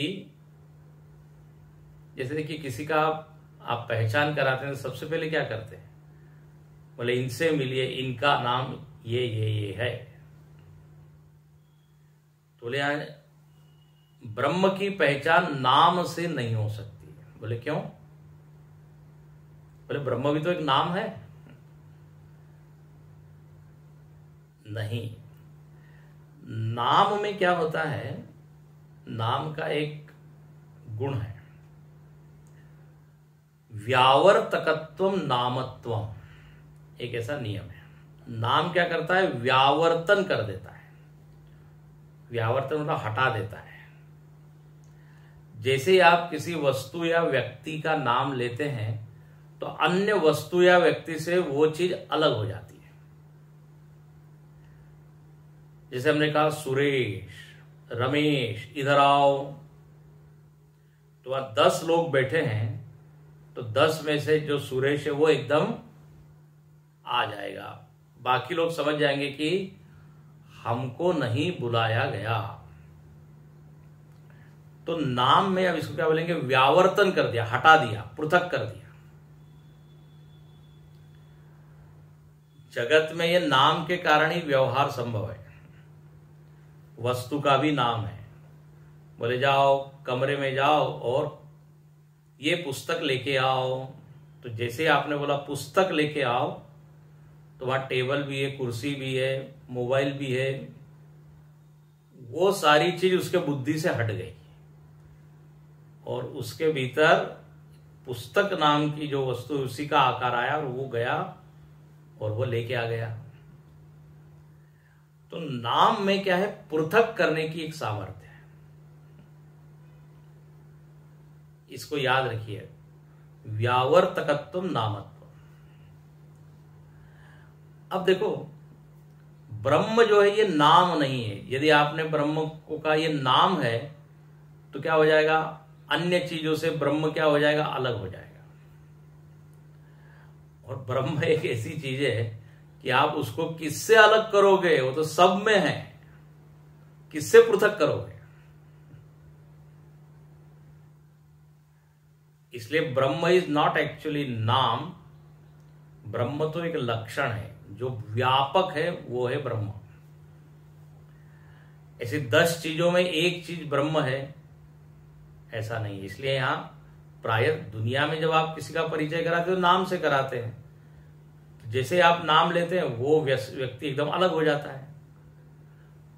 जैसे देखिए किसी का आप पहचान कराते हैं तो सबसे पहले क्या करते हैं, बोले इनसे मिलिए, इनका नाम ये है। तो बोले यहां ब्रह्म की पहचान नाम से नहीं हो सकती है। बोले क्यों? बोले ब्रह्म भी तो एक नाम है। नहीं, नाम में क्या होता है, नाम का एक गुण है, व्यावर्तकत्वम नामत्वम, एक ऐसा नियम है। नाम क्या करता है, व्यावर्तन कर देता है। व्यावर्तन मतलब हटा देता है। जैसे आप किसी वस्तु या व्यक्ति का नाम लेते हैं तो अन्य वस्तु या व्यक्ति से वो चीज अलग हो जाती है। जैसे हमने कहा सुरेश, रमेश, इधर आओ, तो वहां 10 लोग बैठे हैं, तो 10 में से जो सुरेश है वो एकदम आ जाएगा, बाकी लोग समझ जाएंगे कि हमको नहीं बुलाया गया। तो नाम में अब इसको क्या बोलेंगे, व्यावर्तन कर दिया, हटा दिया, पृथक कर दिया। जगत में ये नाम के कारण ही व्यवहार संभव है। वस्तु का भी नाम है। बोले जाओ कमरे में जाओ और ये पुस्तक लेके आओ, तो जैसे आपने बोला पुस्तक लेके आओ, तो वहां टेबल भी है, कुर्सी भी है, मोबाइल भी है, वो सारी चीज उसके बुद्धि से हट गई और उसके भीतर पुस्तक नाम की जो वस्तु उसी का आकार आया और वो गया और वो लेके आ गया। तो नाम में क्या है, पृथक करने की एक सामर्थ्य है। इसको याद रखिए, व्यावर्तकत्व नामत्व। अब देखो ब्रह्म जो है ये नाम नहीं है। यदि आपने ब्रह्म को कहा ये नाम है तो क्या हो जाएगा, अन्य चीजों से ब्रह्म क्या हो जाएगा, अलग हो जाएगा। और ब्रह्म एक ऐसी चीज है कि आप उसको किससे अलग करोगे, वो तो सब में है, किससे पृथक करोगे। इसलिए ब्रह्म इज नॉट एक्चुअली नाम, ब्रह्म तो एक लक्षण है, जो व्यापक है वो है ब्रह्म। ऐसे 10 चीजों में एक चीज ब्रह्म है ऐसा नहीं। इसलिए यहां प्राय दुनिया में जब आप किसी का परिचय कराते हो नाम से कराते हैं, तो जैसे आप नाम लेते हैं वो व्यक्ति एकदम अलग हो जाता है।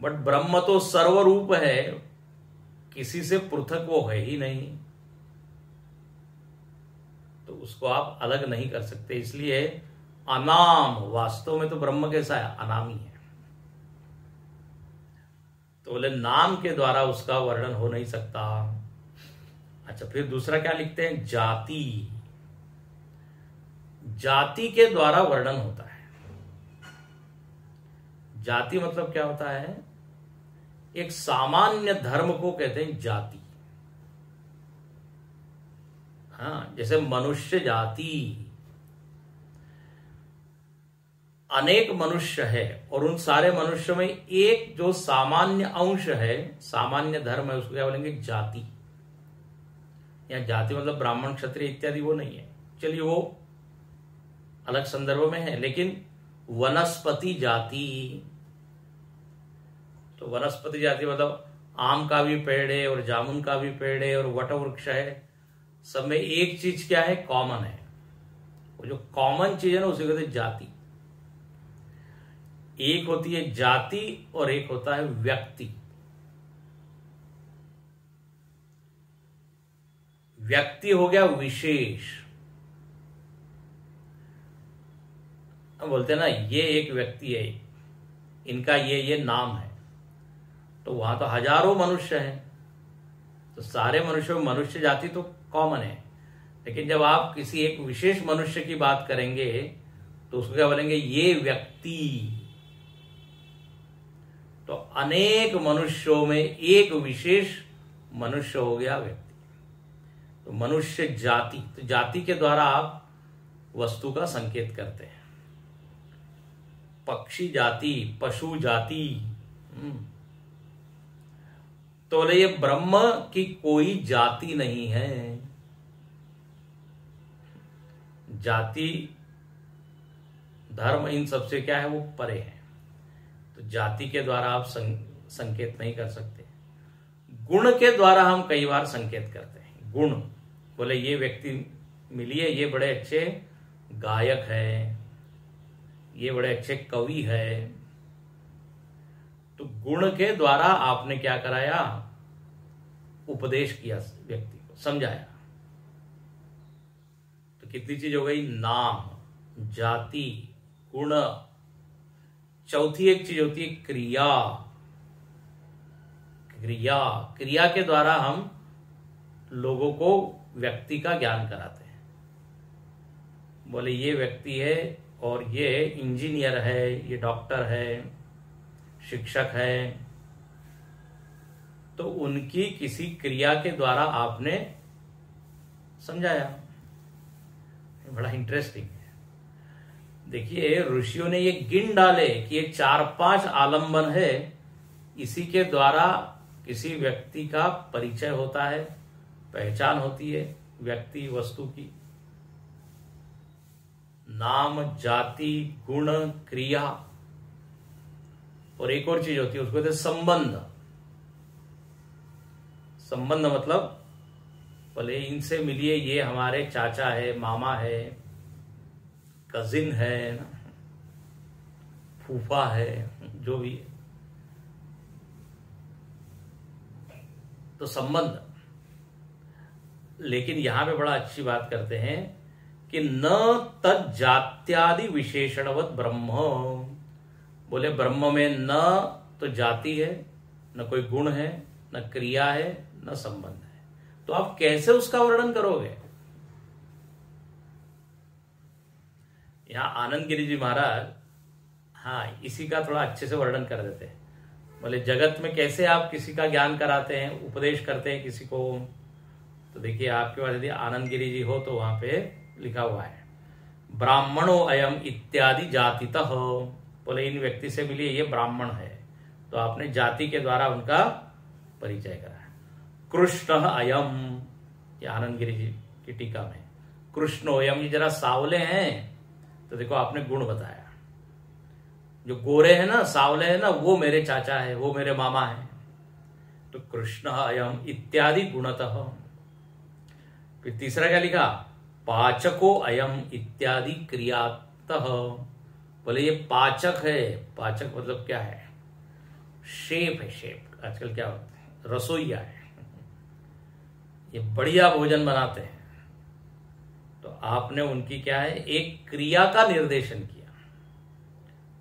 बट ब्रह्म तो सर्वरूप है, किसी से पृथक वो है ही नहीं, तो उसको आप अलग नहीं कर सकते। इसलिए अनाम, वास्तव में तो ब्रह्म कैसा है, अनामी है। तो बोले नाम के द्वारा उसका वर्णन हो नहीं सकता। अच्छा, फिर दूसरा क्या लिखते हैं, जाति। जाति के द्वारा वर्णन होता है। जाति मतलब क्या होता है, एक सामान्य धर्म को कहते हैं जाति। हाँ, जैसे मनुष्य जाति, अनेक मनुष्य है और उन सारे मनुष्यों में एक जो सामान्य अंश है, सामान्य धर्म है, उसको क्या बोलेंगे? जाति। यहाँ जाति मतलब ब्राह्मण क्षत्रिय इत्यादि वो नहीं है, चलिए वो अलग संदर्भ में है। लेकिन वनस्पति जाति, तो वनस्पति जाति मतलब आम का भी पेड़ है और जामुन का भी पेड़ है और वट वृक्ष है, सब में एक चीज क्या है? कॉमन है। वो जो कॉमन चीज है ना उसे कहते हैं जाति। एक होती है जाति और एक होता है व्यक्ति। व्यक्ति हो गया विशेष। हम बोलते हैं ना ये एक व्यक्ति है, इनका ये नाम है, तो वहां तो हजारों मनुष्य हैं, तो सारे मनुष्यों में मनुष्य जाति तो कॉमन है। लेकिन जब आप किसी एक विशेष मनुष्य की बात करेंगे तो उसको क्या बोलेंगे? ये व्यक्ति। तो अनेक मनुष्यों में एक विशेष मनुष्य हो गया व्यक्ति, तो मनुष्य जाति। तो जाति के द्वारा आप वस्तु का संकेत करते हैं। पक्षी जाति, पशु जाति। तो बोले ये ब्रह्म की कोई जाति नहीं है। जाति धर्म इन सबसे क्या है? वो परे है। तो जाति के द्वारा आप संकेत नहीं कर सकते। गुण के द्वारा हम कई बार संकेत करते हैं। गुण बोले ये व्यक्ति मिलिए, ये बड़े अच्छे गायक है, ये बड़े अच्छे कवि है। तो गुण के द्वारा आपने क्या कराया? उपदेश किया, व्यक्ति को समझाया। तो कितनी चीज हो गई? नाम, जाति, गुण। चौथी एक चीज होती है क्रिया। क्रिया, क्रिया के द्वारा हम लोगों को व्यक्ति का ज्ञान कराते हैं। बोले ये व्यक्ति है और ये इंजीनियर है, ये डॉक्टर है, शिक्षक है, तो उनकी किसी क्रिया के द्वारा आपने समझाया। बड़ा इंटरेस्टिंग है। देखिए ऋषियों ने ये गिन डाले कि ये 4-5 आलंबन है, इसी के द्वारा किसी व्यक्ति का परिचय होता है, पहचान होती है व्यक्ति वस्तु की। नाम, जाति, गुण, क्रिया, और एक और चीज होती है उसको कहते हैं संबंध। संबंध मतलब बोले इनसे मिलिए, ये हमारे चाचा है, मामा है, कजिन है ना, फूफा है, जो भी है। तो संबंध। लेकिन यहां पे बड़ा अच्छी बात करते हैं कि न तद जात्यादि विशेषणवत ब्रह्म। बोले ब्रह्म में न तो जाति है, न कोई गुण है, न क्रिया है, न संबंध है। तो आप कैसे उसका वर्णन करोगे? यहां आनंद गिरी जी महाराज इसी का थोड़ा अच्छे से वर्णन कर देते हैं। बोले जगत में कैसे आप किसी का ज्ञान कराते हैं, उपदेश करते हैं किसी को। तो देखिए आपके पास यदि आनंद गिरी जी हो तो वहां पे लिखा हुआ है ब्राह्मणो अयम इत्यादि जातितः। बोले इन व्यक्ति से मिलिए, ये ब्राह्मण है, तो आपने जाति के द्वारा उनका परिचय कराया। कृष्ण अयम, ये आनंद गिरी जी की टीका में कृष्णोयम, ये जरा सावले हैं, तो देखो आपने गुण बताया। जो गोरे हैं ना, सावले हैं ना, वो मेरे चाचा है, वो मेरे मामा है। तो कृष्ण अयम इत्यादि गुणतः। फिर तीसरा क्या लिखा? पाचको अयम इत्यादि क्रियातः। बोले ये पाचक है। पाचक मतलब क्या है? शेफ है। शेफ आजकल क्या होता है? रसोईया है, ये बढ़िया भोजन बनाते हैं। तो आपने उनकी क्या है? एक क्रिया का निर्देशन किया।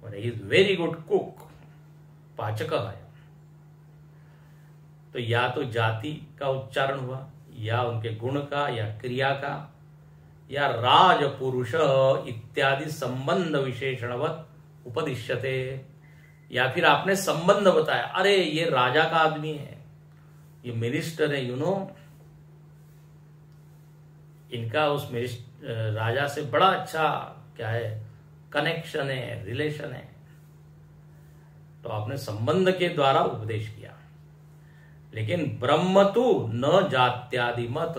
बोले he is very good cook, पाचक है। तो या तो जाति का उच्चारण हुआ, या उनके गुण का, या क्रिया का, या राज पुरुष इत्यादि संबंध विशेषणवत उपदिश्यते। या फिर आपने संबंध बताया, अरे ये राजा का आदमी है, ये मिनिस्टर है, इनका उस राजा से बड़ा अच्छा क्या है? कनेक्शन है, रिलेशन है। तो आपने संबंध के द्वारा उपदेश किया। लेकिन ब्रह्म तो न जात्यादि मत,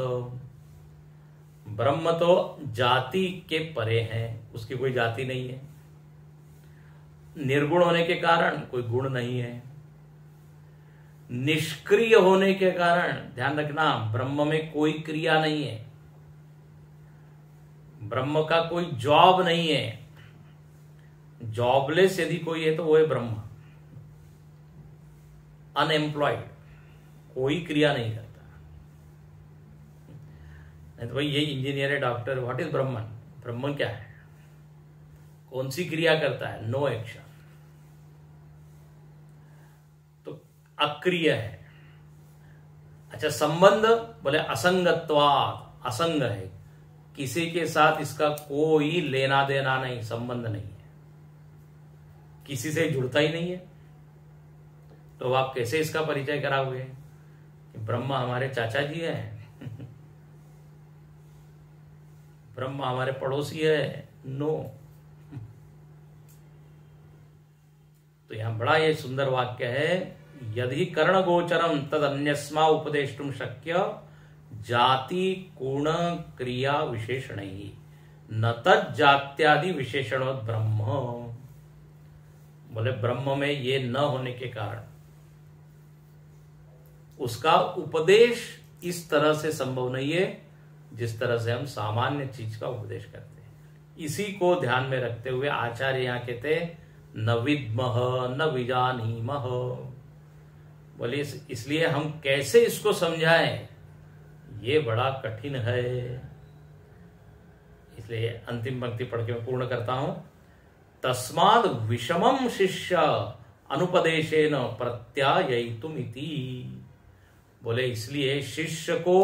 ब्रह्म तो जाति के परे है, उसकी कोई जाति नहीं है। निर्गुण होने के कारण कोई गुण नहीं है। निष्क्रिय होने के कारण, ध्यान रखना, ब्रह्म में कोई क्रिया नहीं है, ब्रह्म का कोई जॉब नहीं है। जॉबलेस यदि कोई है तो वो है ब्रह्म। अनएम्प्लॉयड, कोई क्रिया नहीं करता। नहीं तो भाई ये इंजीनियर है, डॉक्टर, व्हाट इज ब्रह्मन? ब्रह्मन क्या है? कौन सी क्रिया करता है? नो एक्शन, तो अक्रिय है। अच्छा, संबंध बोले असंगत्वात्, असंग है, किसी के साथ इसका कोई लेना देना नहीं, संबंध नहीं है, किसी से जुड़ता ही नहीं है। तो आप कैसे इसका परिचय कराओगे कि ब्रह्मा हमारे चाचा जी हैं, ब्रह्मा हमारे पड़ोसी है? नो। तो यहां बड़ा ये सुंदर वाक्य है, यदि कर्ण गोचरम तद अन्यस्मा उपदेष्टुम शक्य जाति गुण क्रिया विशेषण ही न तद जात्यादि विशेषणोत ब्रह्म। बोले ब्रह्म में ये न होने के कारण उसका उपदेश इस तरह से संभव नहीं है जिस तरह से हम सामान्य चीज का उपदेश करते हैं। इसी को ध्यान में रखते हुए आचार्य यहां कहते न विद्मः न विजानीमः। बोले इसलिए हम कैसे इसको समझाएं, ये बड़ा कठिन है। इसलिए अंतिम पंक्ति पढ़ के मैं पूर्ण करता हूं। तस्माद् विषमं शिष्य अनुपदेशेन प्रत्याययितुमिति। बोले इसलिए शिष्य को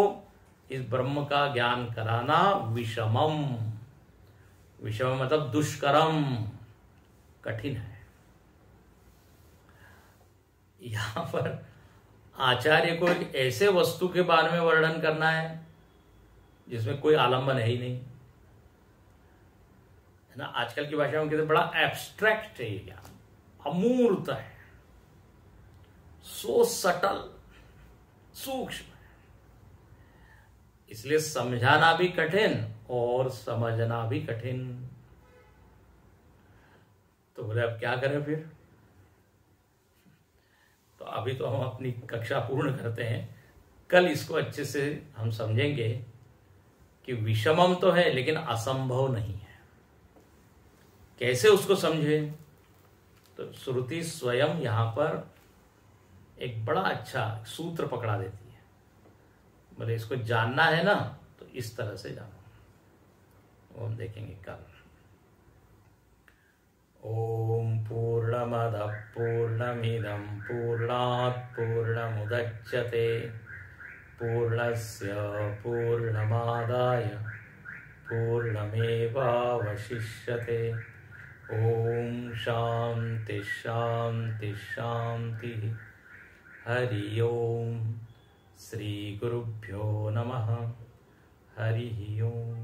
इस ब्रह्म का ज्ञान कराना विषमम, विषम मतलब दुष्करम, कठिन है। यहां पर आचार्य को एक ऐसे वस्तु के बारे में वर्णन करना है जिसमें कोई आलंबन है ही नहीं, है ना। आजकल की भाषा में कहते बड़ा एब्स्ट्रैक्ट है ये ज्ञान, अमूर्त है, सो सटल, सूक्ष्म है, इसलिए समझाना भी कठिन और समझना भी कठिन। तो बोले अब क्या करें फिर? तो अभी तो हम अपनी कक्षा पूर्ण करते हैं, कल इसको अच्छे से हम समझेंगे कि विषमम तो है लेकिन असंभव नहीं है। कैसे उसको समझे? तो श्रुति स्वयं यहां पर एक बड़ा अच्छा सूत्र पकड़ा देती है। बोले इसको जानना है ना, तो इस तरह से जानो। वो हम देखेंगे कल। ओम पूर्णमदः पूर्णमिदं पूर्णात् पूर्णमुदच्यते पूर्णस्य पूर्णमादाय पूर्णमेवावशिष्यते। ओम शांति शांति शांति। हरि ओम। श्री गुरुभ्यो नमः। हरि ओम।